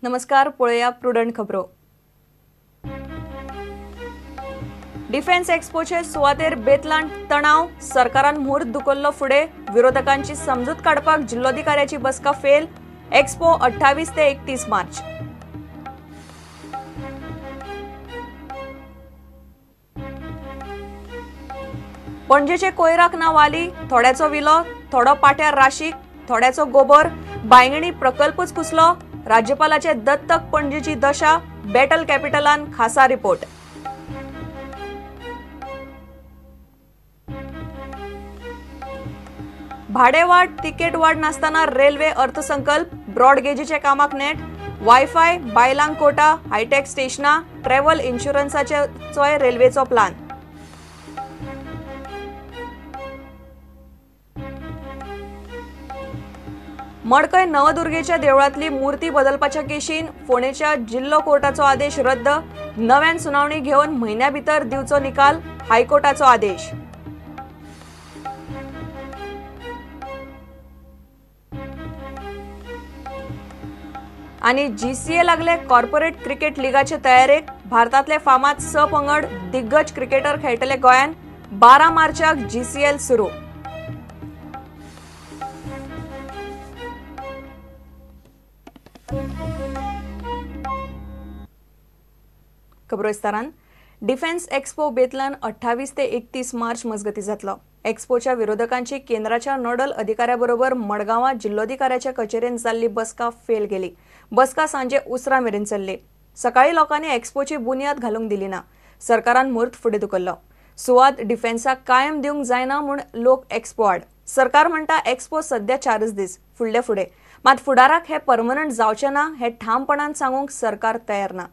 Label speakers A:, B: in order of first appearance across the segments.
A: नमस्कार, पळया प्रुडंट खबरो। डिफेन्स एक्सपोचे सुवातेर बेतलांत तणाव, सरकारान मुहूर्त दुखल्लो फुडे, विरोधकांची समजूत काडपाक जिल्लोधिकाऱ्याची बसका फेल। एक्सपो 28 ते 31 मार्च। पणजेचे कोयराक ना वाली, थोड्याचो विलो, थोडो पाट्यार राशीक, थोड्याचो गोबर, बायंगणी प्रकल्पच कुसलो। राज्यपालाचे दत्तक पणजेची दशा, बॅटल कॅपिटलान खासा रिपोर्ट। भाडेवाड, तिकेट वाड नासतना रेल्वे अर्थसंकल्प, ब्रॉडगेजीचे कामाक नेट, वायफाय, बायलांक कोटा, हायटेक स्टेशना, ट्रॅव्हल इन्शुरन्साचोय रेल्वेचो प्लान। मडकय नवदुर्गेच्या देवळातली मूर्ती बदलपाच्या केशीन फोंडेच्या जिल्लो कोर्टाचो आदेश रद्द, नव्यान सुनावणी घेवन म्हयन्या भितर दिवचो निकाल, हायकोर्टाचो आदेश। आणि जीसीए लागले कॉर्पोरेट क्रिकेट लीगाचे तयारेक, भारतातले फामाद 6 पंगड दिग्गज क्रिकेटर खेळटले गोंयान, 12 मार्चाक जीसीएल सुरू। खबरो विस्तारान। डिफेन्स एक्सपो बेतलान 28 ते 31 मार्च मजगती जातलो। एक्सपोच्या विरोधकांची केंद्राच्या नोडल अधिकाऱ्याबरोबर मडगांवां जिल्लोधिकाऱ्याच्या कचेरेन जाल्ली बसका फेल गेली। बसका सांजे उसरा मेरेन चल्ली। सकाळी लोकांनी एक्सपोची बुनियाद घालूंक दिली ना। सरकारान मुहूर्त फुडें धुकल्लो। सुवात डिफेन्साक कायम दिवंक जायना म्हूण लोक एक्सपो आड। सरकार म्हणटा एक्सपो सध्या 4 दीस फुडले। मात फुडाराक हे परमनंट जावचे ना हे ठामपणान सांगूंक सरकार तयार ना।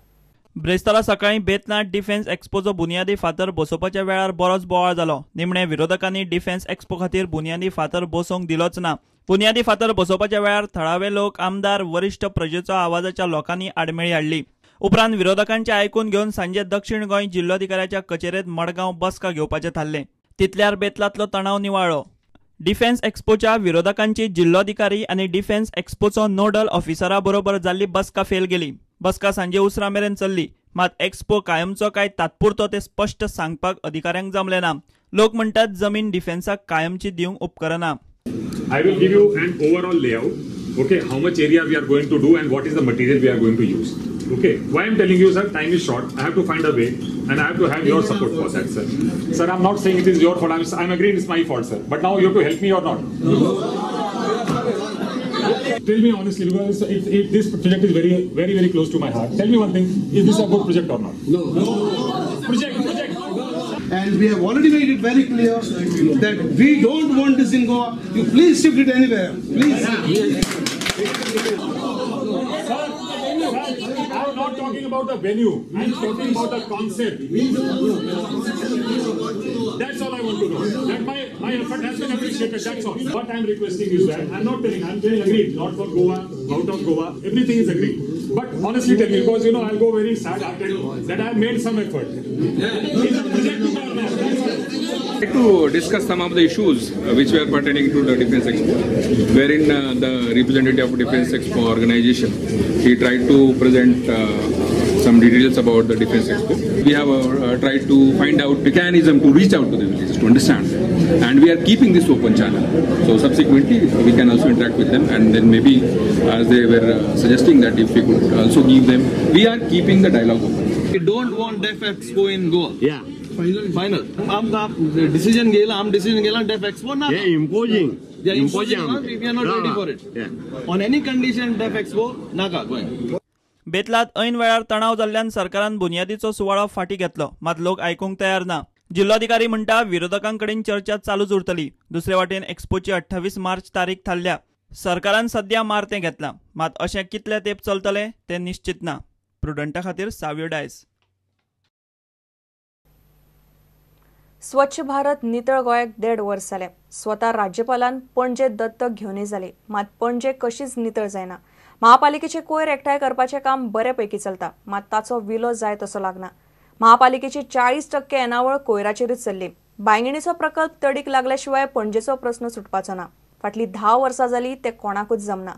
B: ब्रेस्तारा सकाळी बेतलांत डिफेन्स एक्सपोचो बुनियादी फातर बसोवपाच्या वेळार बरोच बोवाळ जालो। निमणे विरोधकांनी डिफेन्स एक्सपो खातीर बुनियादी फातर बसोवंक दिलोच ना। बुनियादी फातर बसोवपाच्या वेळार थळावे लोक, आमदार, वरिष्ठ प्रजेचो आवाजाच्या लोकांनी आडमेळी हाडली। उपरांत विरोधकांचे आयकून घेवन सांजे दक्षिण गोंय जिल्लोधिकाऱ्याच्या कचेरेंत मडगांव बसका घेवपाचें थारलें। तितल्यार बेतलांतलो तणाव निवाळ्ळो। डिफेन्स एक्सपोच्या विरोधकांची जिल्लोधिकारी आनी डिफेन्स एक्सपोचो नोडल ऑफिसरा बरोबर जाल्ली बसका फेल गेली। बसका सांजे उसरा मेरेन चल्ली। मात एक्सपो कायमचो काय तात्पुरतो ते स्पष्ट सांगपाक अधिकाऱ्यांक जमलें ना। लोक म्हणटात जमीन डिफेन्साक कायमची दिवंक उपकरना।
C: I will give you an overall layout, okay, how much area we are going to do and what is the material we are going to use. Okay, why I'm telling you, sir, time is short. I have to find a way and I have to have your support for that, sir. Sir, I'm not saying it is your fault. I'm agreeing it's my fault, sir. But now you have to help me or not. Tell me honestly, because if this project is very close to my heart. Tell me one thing, is this a good project or not?
D: No.
C: Project.
D: And we have already made it very clear that we don't want this in Goa. You please shift it anywhere. Please.
C: I'm not talking about the venue. I'm talking about the concept. That's all I want to know. That my effort has been appreciated. That's all. What I'm requesting is that I'm saying agreed. Not for Goa, out of Goa. Everything is agreed. But honestly tell me, because I'll go very sad-hearted that I made some effort.
E: I'd like to discuss some of the issues which were pertaining to the Defence Expo, wherein the representative of Defence Expo organization, he tried to present some details about the Defence Expo. We have tried to find out mechanism to reach out to the villages to understand, and we are keeping this open channel. So subsequently we can also interact with them, and then maybe as they were suggesting that if we could also give them, we are keeping the dialogue open.
F: We don't want Def Expo in Goa.
G: Yeah.
F: Final. Decision gela Def Expo na.
G: Yeah, imposing.
F: Yeah, imposing. We are not ready for it.
G: Yeah.
F: On any condition, Def Expo naka going.
B: बेतलांत ऐन वेळार तणाव जाल्ल्यान सरकारान बुनियादीचो सुवाळो फाटी घेतलो। मात लोक आयकूंक तयार ना। जिल्लोधिकारी म्हणटा विरोधकांकडेन चर्चा चालूच उरतली। दुसरे वाटेन एक्सपोची 28 मार्च तारीख थारल्या। सरकारान सध्या मारतें घेतलां, मात अशें कितले तेंप चलतले तें निश्चित ना। प्रुडंटा खातीर साव्यो डायस।
A: स्वच्छ भारत नितळ गोंयाक 1.5 वर्स जाले। स्वता राज्यपालान पणजे दत्तक घेवनय जाली, मात पणजे कशीच नितळ जायना। महापालिकेचे कोयर एकठांय करपाचें काम बऱ्यापैकी चलता, मात ताचो विलो जाय तसो लागना। महापालिकेची 40% येणावळ कोयराचेरूच चल्ली। बायंगणीचो प्रकल्प तडीक लागल्या शिवाय पणजेचो प्रस्न सुटपाचो ना। फाटली 10 वर्सां जाली ते कोणाकूच जमना।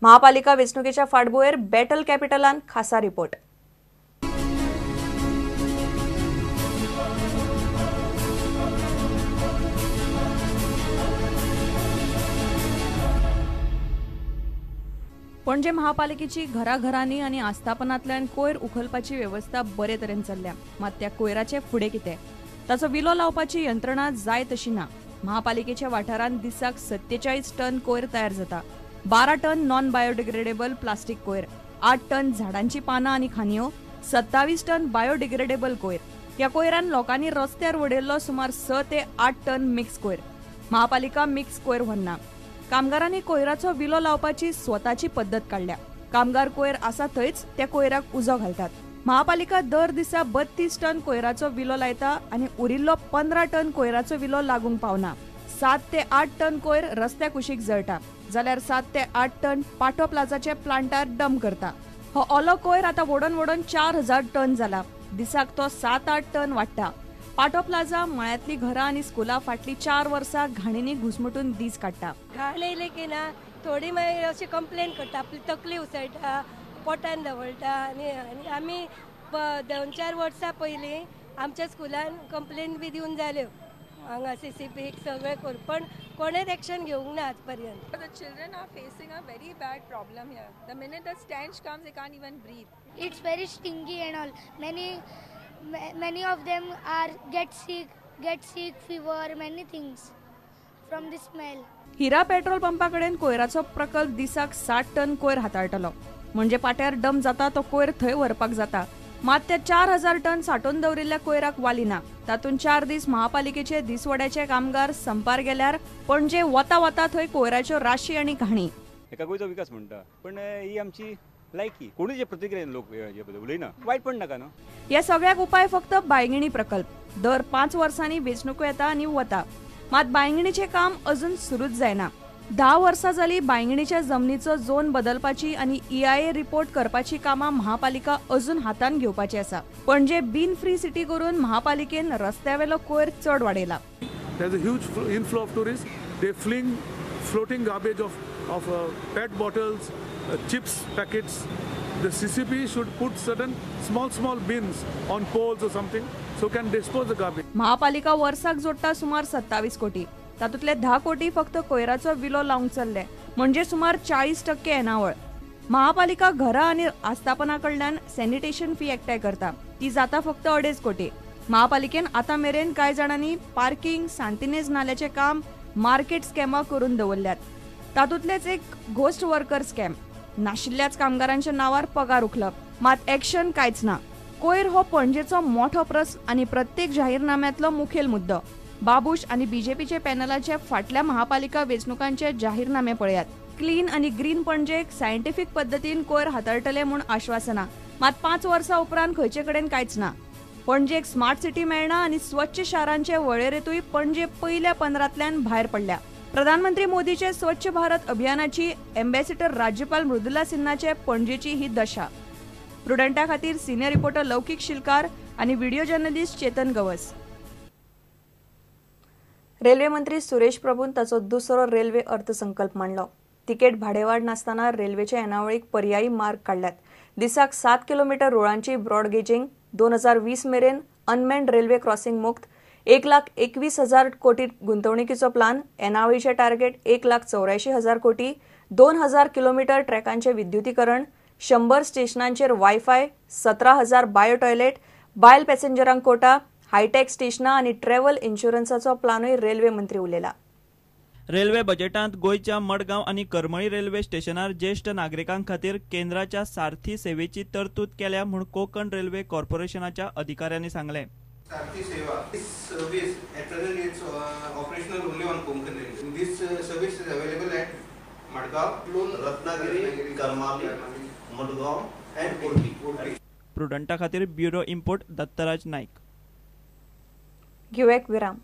A: महापालिका वेंचणुकेच्या फाटभुंयेर बॅटल कॅपिटलान खासा रिपोर्ट. पणजे महापालिकेची घराघरांनी आणि आस्थापनांतल्यान कोयर उखलपाची व्यवस्था बरे तरेन चल्ल्या. मात त्या कोयराचे फुडें कितें? ताचो विलो लावपाची यंत्रणा जाय तशी ना. महापालिकेच्या वाठारांत दिसाक 47 टन कोयर तयार जाता. 12 टन नॉन बायोडिग्रेडेबल प्लास्टिक कोयर, 8 टन झाडांची पानां आनी खांदयो, 27 टन बायोडिग्रेडेबल कोयर. ह्या कोयरान लोकांनी रस्त्यार उडयल्लो सुमार 6 ते 8 टन मिक्स कोयर. महापालिका मिक्स कोयर व्हरना. कामगारांनी कोयराचो विलो लावपाची स्वताची पद्धत काढल्या. कामगार कोयर आसा थंयच त्या कोयराक उजो घालतात. महापालिका दर दिसा 32 टन कोयराचो विलो लायता आनी उरिल्लो 15 टन कोयराचो विलो लागूंक पावना. 7 ते 8 टन कोयर रस्त्या कुशीक जळटा, जाल्यार 7 ते 8 टन पाटो प्लाझाचे प्लांटार डंप करता. हो ओलो कोयर आतां वडोवन वडोवन 4000 टन जाला. दिसाक तो 7-8 टन वाडटा. पाटो प्लाझा मळ्यांतली घरां आनी स्कुलां फाटलीं 4 वर्सां घाणींनी घुसमटून दीस काडटा.
G: घाण येयले की ना थोडी मागीर अशी कंप्लेन करता, आपली तकली उसळटा, पोटान दवळटा आनी आमी 2-4 वर्सां पयलीं आमच्या स्कुलान कंप्लेन बी दिवन जाल्यो. हांगा CCP सगळें कर, पण कोणेच एक्शन घेवंक ना आज पर्यंत.
H: The children are facing a very bad problem here. The minute the stench comes, they can't even breathe.
I: It's very stinky and all. Many of them get sick, fever, many things from the smell.
A: हिरा petrol पंपाकडेन कोयराचो प्रकल्प दिसाक 60 ton कोयर हाताळटलो. म्हणजे पाट्यार dump जाता तो कोयर थंय व्हरपाक जाता. मात त्या 4000 टन साठोवन दवरिल्ल्या कोयराक वाली ना. तातूंत 4 दीस महापालिकेचे दिसवड्याचे कामगार संपार गेल्यार पणजे वता वता थंय कोयराच्यो राशी आनी घाणी.
J: एका गोंयचो विकास म्हणटा, पण ही आमची लायकी कोणूय जे प्रतिक्रियेन लोक उलयना, वायट पण नाका न्हू.
A: ह्या सगळ्याक उपाय फक्त बांयगिणी प्रकल्प. दर 5 वर्सांनी वेंचणुको येता आनी वता. मात बांयगिणीचें काम अजून सुरूच जायना. 10 वर्सां जाली बांयगिणीच्या जमनीचो झोन बदलपाची आनी EIA रिपोर्ट करपाची कामां महापालिका अजून हातान घेवपाची आसा. पणजे बीन फ्री सिटी करून महापालिकेन रस्त्यावेलो कोयर चड वाडयला.
K: There's a huge inflow of tourists. They fling floating garbage of PET bottles, chips packets. The CCP should put certain small bins on poles or something so can dispose the garbage.
A: महापालिका वर्साक जोडटा सुमार 27 कोटी. तातूंतले 10 कोटी फक्त कोयराचो विलो लावंक चल्ले, म्हणजे सुमार 40% येणावळ. महापालिका घरां आनी आस्थापना कडल्यान सॅनिटेशन फी एकठांय करता. ती जाता फक्त 2.5 कोटी. महापालिकेन आतां मेरेन कांय जाणांनी पार्किंग, सांतिनेज नाल्याचें काम, मार्केट स्कॅमां करून दवरल्यात. तातूंतलेच एक घोस्ट वर्कर स्कॅम. नाशिल्ल्याच कामगारांच्या नांवार पगार उखलप. मात एक्शन कांयच ना. कोयर हो पणजेचो मोठो प्रस्न आनी प्रत्येक जाहीरनाम्यांतलो मुखेल मुद्दो. बाबूश आनी BJPचे पॅनलाचे फाटल्या महापालिका वेंचणुकांचे जाहीरनामे पळयात. क्लीन आनी ग्रीन पणजेक सायंटिफीक पद्दतीन कोयर हाताळटले म्हूण आश्वासना. मात 5 वर्सां उपरांत खंयचे कडेन कांयच ना. पणजेक स्मार्ट सिटी मेळना आनी स्वच्छ शारांचे वळेरेंतूय पणजे पयल्या 15तल्यान भायर पडल्या. प्रधानमंत्री मोदीचे स्वच्छ भारत अभियानाची एम्बेसिडर राज्यपाल मृदुला सिन्हाचे पणजेची ही दशा. प्रुडंटा खातीर सिनियर रिपोर्टर लौकिक शिलकार आनी video journalist Chetan Gawas. Railway मंत्री सुरेश प्रभून ताचो दुसरो रेल्वे अर्थसंकल्प मांडलो. तिकेट भाडेवाड नासतना रेल्वेच्या येणावळीक पर्यायी मार्ग काडल्यात. दिसाक 7 किलोमीटर रुळांची ब्रॉडगेजिंग, 2020 मेरेन अनमेन्ड रेल्वे क्रॉसिंग मुक्त, 1,21,000 कोटी गुंतवणुकीचो प्लान, येणावळीचे टार्गेट 1,84,000 कोटी, 2,000 किलोमीटर ट्रॅकांचे विद्युतीकरण, 100 स्टेशनांचेर वायफाय, 17,000 बायो टॉयलेट, बायल पॅसेंजरांक कोटा, हायटेक स्टेशनां आनी ट्रॅव्हल इन्शुरन्साचो प्लानूय रेल्वे मंत्री उलयला.
B: रेल्वे बजेटांत गोंयच्या मडगांव आनी करमळी रेल्वे स्टेशनार ज्येश्ठ नागरिकां खातीर केंद्राच्या सारथी सेवेची तरतूद केल्या म्हूण कोंकण रेल्वे कॉर्पोरेशनाच्या अधिकाऱ्यांनी सांगलें.
L: Sarthi Seva. This service at present is operational only on Konkan Railway. This service is available at Madgaon, Ratnagiri, Karmali, Madgaon and Urbi.
B: प्रुडंटा खातीर ब्युरो इम्पोर्ट दत्तराज नाईक.
A: घेऊ एक विराम.